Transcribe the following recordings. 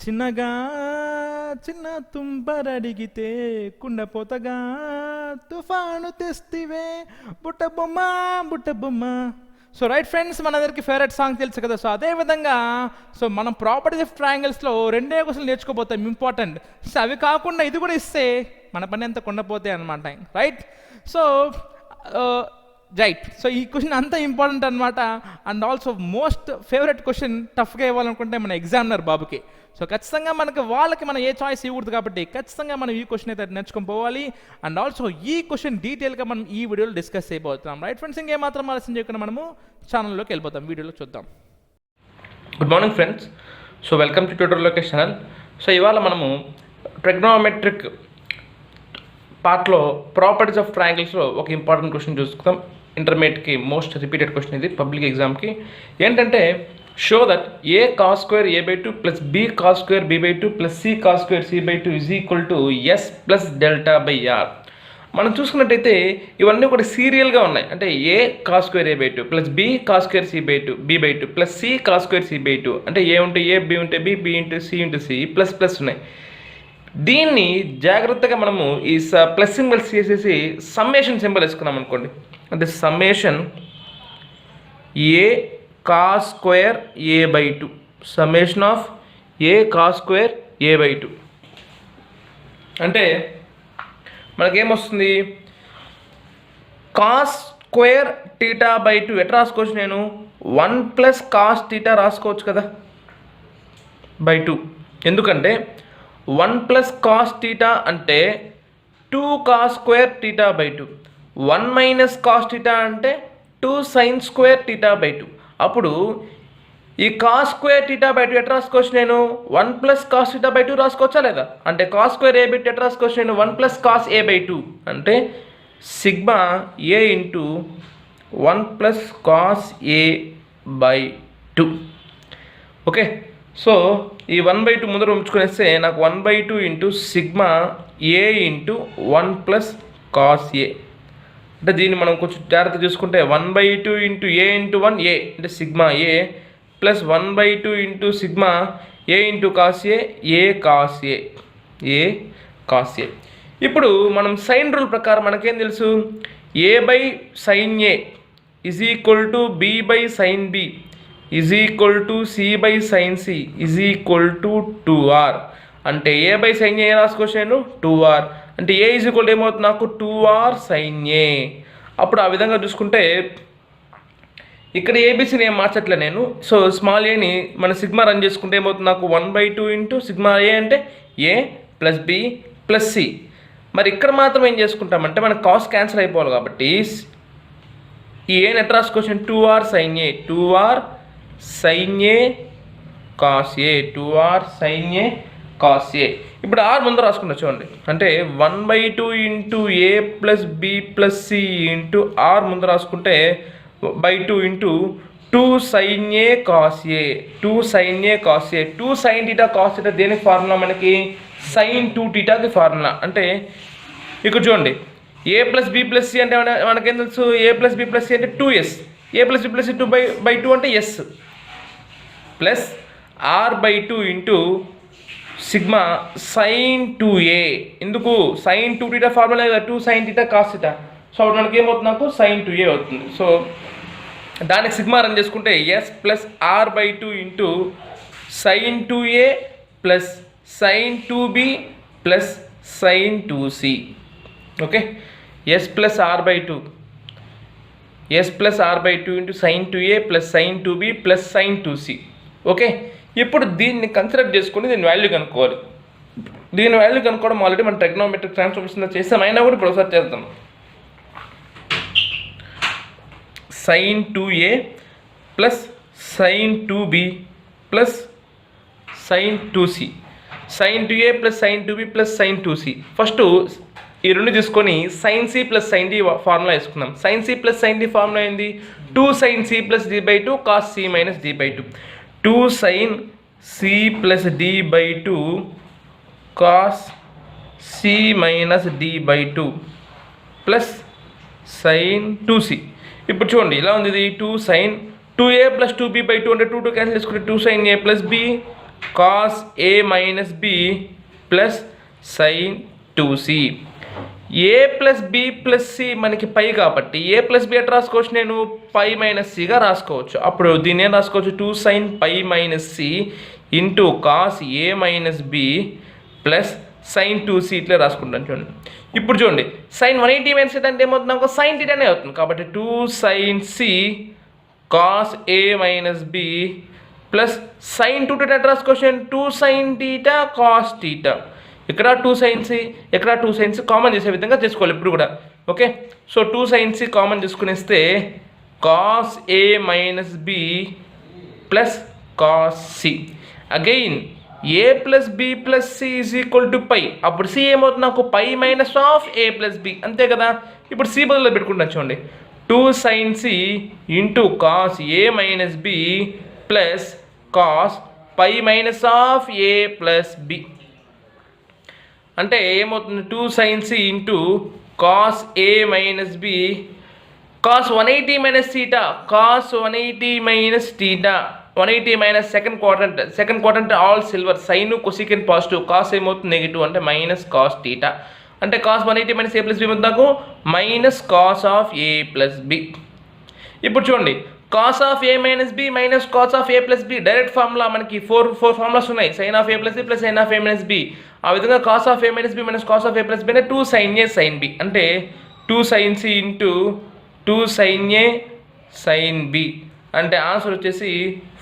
చిన్నగా చిన్న తుంపరడిగితే కుండపోతగా తుఫాను తెస్తివే బుట్ట బొమ్మ. సో రైట్ ఫ్రెండ్స్, మనందరికి ఫేవరెట్ సాంగ్ తెలుసు కదా. సో అదేవిధంగా సో మనం ప్రాపర్టీస్ ఆఫ్ ట్రయాంగిల్స్లో రెండే క్వశ్చన్లు నేర్చుకోబోతాం ఇంపార్టెంట్. సో అవి కాకుండా ఇది కూడా ఇస్తే మన పని అంతా కొండపోతాయి అనమాట. రైట్. సో సో ఈ క్వశ్చన్ అంతా ఇంపార్టెంట్ అనమాట. And also most favourite question, టఫ్గా ఇవ్వాలనుకుంటే మన ఎగ్జామినర్ బాబుకి. సో ఖచ్చితంగా వాళ్ళకి మనం ఏ చాయిస్ ఇవ్వకూడదు కాబట్టి ఖచ్చితంగా మనం ఈ క్వశ్చన్ అయితే నేర్చుకొని పోవాలి. అండ్ ఆల్సో ఈ క్వశ్చన్ డీటెయిల్గా మనం ఈ వీడియోలో డిస్కస్ చేయబోతున్నాం. రైట్ ఫ్రెండ్స్, ఇంకేమాత్రం ఆలస్యం చేయకుండా మనము ఛానల్లోకి వెళ్ళిపోతాం, వీడియోలో చూద్దాం. Good morning friends. So welcome to tutor Lokesh channel. So ఇవాళ మనము ట్రిగ్నోమెట్రిక్ పార్ట్లో ప్రాపర్టీస్ ఆఫ్ ట్రయాంగిల్స్లో ఒక ఇంపార్టెంట్ క్వశ్చన్ చూసుకుందాం. ఇంటర్మీడియట్కి మోస్ట్ రిపీటెడ్ క్వశ్చన్ ఇది, పబ్లిక్ ఎగ్జామ్కి. ఏంటంటే show that A cos square a/2 plus B cos square b/2 plus C cos square c/2 is equal to S plus delta by R. మనం చూసుకున్నట్టయితే ఇవన్నీ కూడా సీరియల్గా ఉన్నాయి. అంటే A cos square a/2 plus B cos square b/2 plus C cos square c/2, అంటే A ఉంటే A, B ఉంటే బి ఉంటే సి ఉంటే సి, ప్లస్ ప్లస్ ఉన్నాయి. దీన్ని జాగ్రత్తగా మనము ఈ ప్లస్ సింబల్స్ చేసేసి సమ్మేషన్ సింబల్ వేసుకున్నాం అనుకోండి. అంటే summation A cos square a/2, summation of A cos square a/2 అంటే మనకేమొస్తుంది, కాస్ స్క్వేర్ θ/2 ఎట్లా రాసుకోవచ్చు, నేను 1 ప్లస్ కాస్ θ రాసుకోవచ్చు కదా /2. ఎందుకంటే 1 ప్లస్ కాస్ θ అంటే 2 కాస్ స్క్వేర్ θ/2, 1 మైనస్ కాస్ θ అంటే 2 సైన్ స్క్వేర్ θ/2. అప్పుడు ఈ కాస్ స్క్వేర్ θ/2 ఎట్లా రాసుకోవచ్చు, నేను 1 ప్లస్ కాస్ θ/2 రాసుకోవచ్చా లేదా? అంటే కాస్ స్క్వేర్ a/2 ఎట్లా రాసుకోవచ్చు, నేను 1 ప్లస్ కాస్ a/2 అంటే sigma a into 1 plus cos a/2. Okay. So ఈ 1/2 ముందర ఉంచుకునేస్తే నాకు 1/2 into sigma a into 1 plus cos a. అంటే దీన్ని మనం కొంచెం జాగ్రత్త చూసుకుంటే 1/2 ఇంటూ ఏ ఇంటూ 1 ఏ అంటే sigma A plus 1/2 into sigma A into cos A cos A cos A. ఇప్పుడు మనం సైన్ రూల్ ప్రకారం మనకేం తెలుసు, A by sine A is equal to B by sine B is equal to C by sine C is equal to 2r. అంటే ఏ by sine ఏ రాసుకోవచ్చు నేను 2r. అంటే ఏ is equal ఏమవుతుంది నాకు 2r సైన్ ఏ. అప్పుడు ఆ విధంగా చూసుకుంటే ఇక్కడ ఏబీసీని ఏం మార్చట్లే నేను. సో స్మాల్ ఏని మన సిగ్మా రన్ చేసుకుంటే ఏమవుతుంది నాకు 1/2 ఇంటూ సిగ్మా ఏ అంటే ఏ ప్లస్ బి ప్లస్ సి. మరి ఇక్కడ మాత్రం ఏం చేసుకుంటామంటే మనకు కాస్ క్యాన్సిల్ అయిపోవాలి కాబట్టి ఈ ఏని ఎట్లా రాసుకోవచ్చు, 2r sine A, 2r sine A cos A, 2r sine A cos A. ఇప్పుడు ఆర్ ముందు రాసుకుంటా చూడండి. అంటే 1/2 into A plus B plus C into R ముందు రాసుకుంటే /2 into 2 sine A cos A, 2 sine A cos A. 2 sine θ cos θ దేనికి formula, మనకి sign 2θకి formula. అంటే ఇక్కడ చూడండి, A plus B plus C అంటే మనకేం తెలుసు, A plus B plus C అంటే 2s, A plus B plus C 2/2 అంటే S plus r/2 into sigma sine 2a. ఎందుకు సైన్ 2θ ఫార్ములా కదా, 2 సైన్ θ కాస్ θ. సో అప్పుడు మనకి ఏమవుతుంది, నాకు సైన్ 2a అవుతుంది. సో దానికి సిగ్మా రన్ చేసుకుంటే S plus r/2 into sine 2a plus sine 2b plus sine 2c. Okay. S plus r/2 into sine 2a plus sine 2b plus sine 2c. Okay. ఇప్పుడు దీన్ని consider చేసుకుని దీని value కనుక్కోవాలి. దీని value కనుక్కోవడం already మనం trigonometric ట్రాన్స్ఫర్మేషన్లో చేసాం, అయినా కూడా ఇప్పుడు ఒకసారి చేద్దాం. Sine 2a plus sine 2b plus sine 2c, sine 2a plus sine 2b plus sine 2c. First ఈ రెండు తీసుకొని sine C plus sine D formula వేసుకుందాం. Sine C plus sine D formula ఏంది, 2 sine C plus d/2 cos C minus d/2, 2 sine C plus d/2 cos C minus d/2 plus sine 2c. ఇప్పుడు చూడండి ఇలా ఉంది, ఇది 2 sign 2a plus 2b/2 అంటే 2 cancel చేసుకుంటే 2 sine A plus B cos A minus B plus sine 2c. A plus B plus C మనకి pi కాబట్టి ఏ plus B ఎట్లా రాసుకోవచ్చు, నేను పై మైనస్ సిగా రాసుకోవచ్చు. అప్పుడు దీన్ని ఏం రాసుకోవచ్చు, 2 sine pi minus C into cos A minus B plus sine 2c ఇట్లా రాసుకుంటాను. చూడండి ఇప్పుడు చూడండి, సైన్ 180 మైనస్ అంటే ఏమవుతుంది, నాకు సైన్ థీటానే అవుతుంది. కాబట్టి 2 sine C cos A minus B plus sine 2 theta రాసుకోవచ్చు, 2 సైన్ థీటా కాస్ థీటా. ఇక్కడ 2 సైన్స్ ఇక్కడ 2 సైన్స్ కామన్ చేసే విధంగా చేసుకోవాలి ఇప్పుడు కూడా. ఓకే, సో 2 సైన్స్ కామన్ చేసుకునేస్తే cos A minus B plus cos C. Again A plus B plus C is equal to pi. అప్పుడు సి ఏమవుతుంది, నాకు pi minus of A plus B, అంతే కదా. ఇప్పుడు సి బదులు పెట్టుకుంటాను చూడండి, 2 sine C into cos A minus B plus cos pi minus of A plus B. అంటే ఏమవుతుంది, 2 sine C into cos A minus B cos 180 minus theta cos 180 minus theta 180 minus second quadrant all silver, sine cosecant positive, cos ఏమవుతుంది negative అంటే minus cos theta. అంటే cos 180 minus A plus B అవుతుంది నాకు minus cos of A plus B. ఇప్పుడు చూడండి, cos of A minus B minus cos of A plus B direct formula మనకి four formulas ఉన్నాయి, sine of A plus B plus sine of A minus B. ఆ విధంగా cos of A minus B minus cos of A plus B అంటే 2 sine A sine B, అంటే 2 sine C into 2 sine A sine B. అంటే answer వచ్చేసి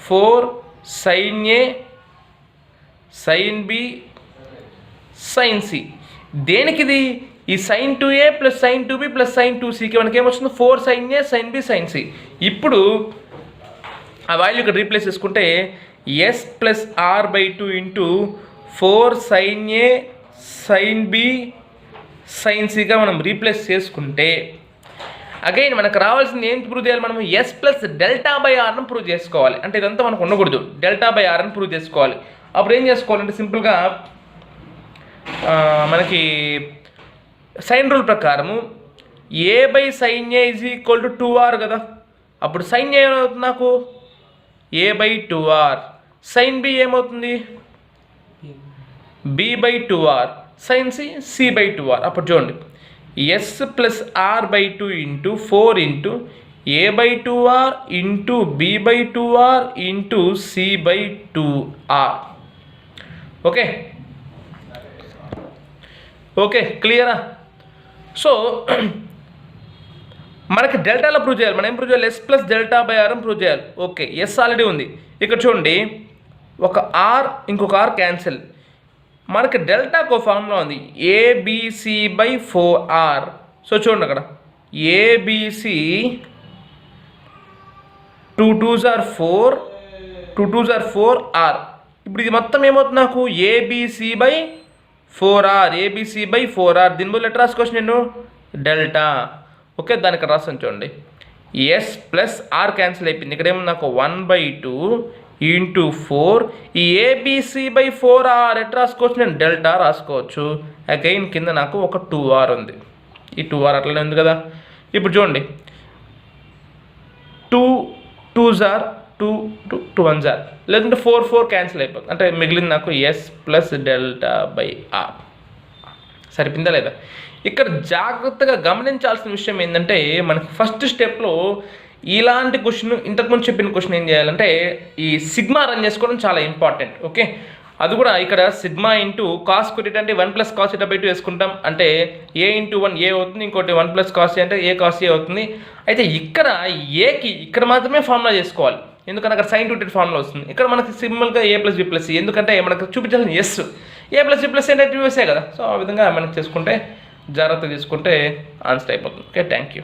4 sine A sine B sine C. దేనికి ఇది, ఈ sine 2a plus sine 2b plus sine 2cకి మనకి ఏమొస్తుంది 4 sine A sine B sine C. ఇప్పుడు ఆ వాల్యూ ఇక్కడ రీప్లేస్ చేసుకుంటే S plus R by 2 into 4 sine A sine B sign సిగా మనం రీప్లేస్ చేసుకుంటే అగైన్ మనకు రావాల్సింది ఏం ప్రూవ్ చేయాలి, మనం ఎస్ ప్లస్ డెల్టా బై ఆర్ని ప్రూవ్ చేసుకోవాలి. అంటే ఇదంతా మనకు ఉండకూడదు, డెల్టా బై ఆర్ అని ప్రూవ్ చేసుకోవాలి. అప్పుడు ఏం చేసుకోవాలంటే సింపుల్గా మనకి సైన్ రూల్ ప్రకారము A by sine A is equal to 2r కదా. అప్పుడు సైన్ ఏ ఏమవుతుంది నాకు A by 2r, sine B ఏమవుతుంది B by 2r, sine C C by 2r. అప్పుడు చూడండి S plus R by 2 into 4 into A by 2r into B by 2r into C by 2r. Okay okay క్లియరా. So మనకి డెల్టాలో prove చేయాలి, మనం ఏం prove చేయాలి, S plus delta by R prove చేయాలి. ఓకే ఎస్ ఆల్రెడీ ఉంది. ఇక్కడ చూడండి ఒక ఆర్ ఇంకొక ఆర్ క్యాన్సిల్, మనకి డెల్టాకు ఫార్ములా ఉంది ఏబిసి బై 4r. సో చూడండి అక్కడ ABC 2 2s are 4 2 2s are 4r. ఇప్పుడు ఇది మొత్తం ఏమవుతుంది నాకు ABC by 4r ABC by 4r. దీని బదులు ఎట్లా రాసుకోవచ్చు నేను డెల్టా. ఓకే దానికి రాసాను చూడండి ఎస్ ప్లస్ ఆర్ క్యాన్సిల్ అయిపోయింది. ఇక్కడ ఏమో నాకు 1/2 ఇంటూ 4 ఈ ఏబిసి బై 4r ఎట్లా రాసుకోవచ్చు నేను డెల్టా రాసుకోవచ్చు. అగైన్ కింద నాకు ఒక 2r ఉంది, ఈ 2r అట్లనే ఉంది కదా. ఇప్పుడు చూడండి 2 2s are 2 2 1s are లేదంటే 4 4 క్యాన్సిల్ అయిపోతుంది. అంటే మిగిలింది నాకు S plus delta by R. సరిపోయిందా లేదా. ఇక్కడ జాగ్రత్తగా గమనించాల్సిన విషయం ఏంటంటే మనకి ఫస్ట్ స్టెప్లో ఇలాంటి క్వశ్చన్ ఇంతకుముందు చెప్పిన క్వశ్చన్ ఏం చేయాలంటే ఈ సిగ్మా రన్ చేసుకోవడం చాలా ఇంపార్టెంట్. ఓకే అది కూడా ఇక్కడ సిగ్మా ఇంటూ కాస్ స్క్వేర్ అంటే 1 ప్లస్ కాస్ θ బై 2 వేసుకుంటాం. అంటే ఏ ఇంటూ 1 ఏ అవుతుంది, ఇంకోటి 1 ప్లస్ కాస్ అంటే ఏ కాస్ ఏ అవుతుంది. అయితే ఇక్కడ ఏకి ఇక్కడ మాత్రమే ఫార్ములా చేసుకోవాలి, ఎందుకంటే అక్కడ సైన్ 2 ఫార్ములా వస్తుంది. ఇక్కడ మనకి సింపుల్గా ఏ ప్లస్ బి ప్లస్ సి, ఎందుకంటే మనకు చూపించాల్సిన ఎస్ ఏ ప్లస్ బి ప్లస్ అంటే 2 కదా. సో ఆ విధంగా మనకి చేసుకుంటే జాగ్రత్త తీసుకుంటే ఆన్సర్ అయిపోతుంది. Okay thank you.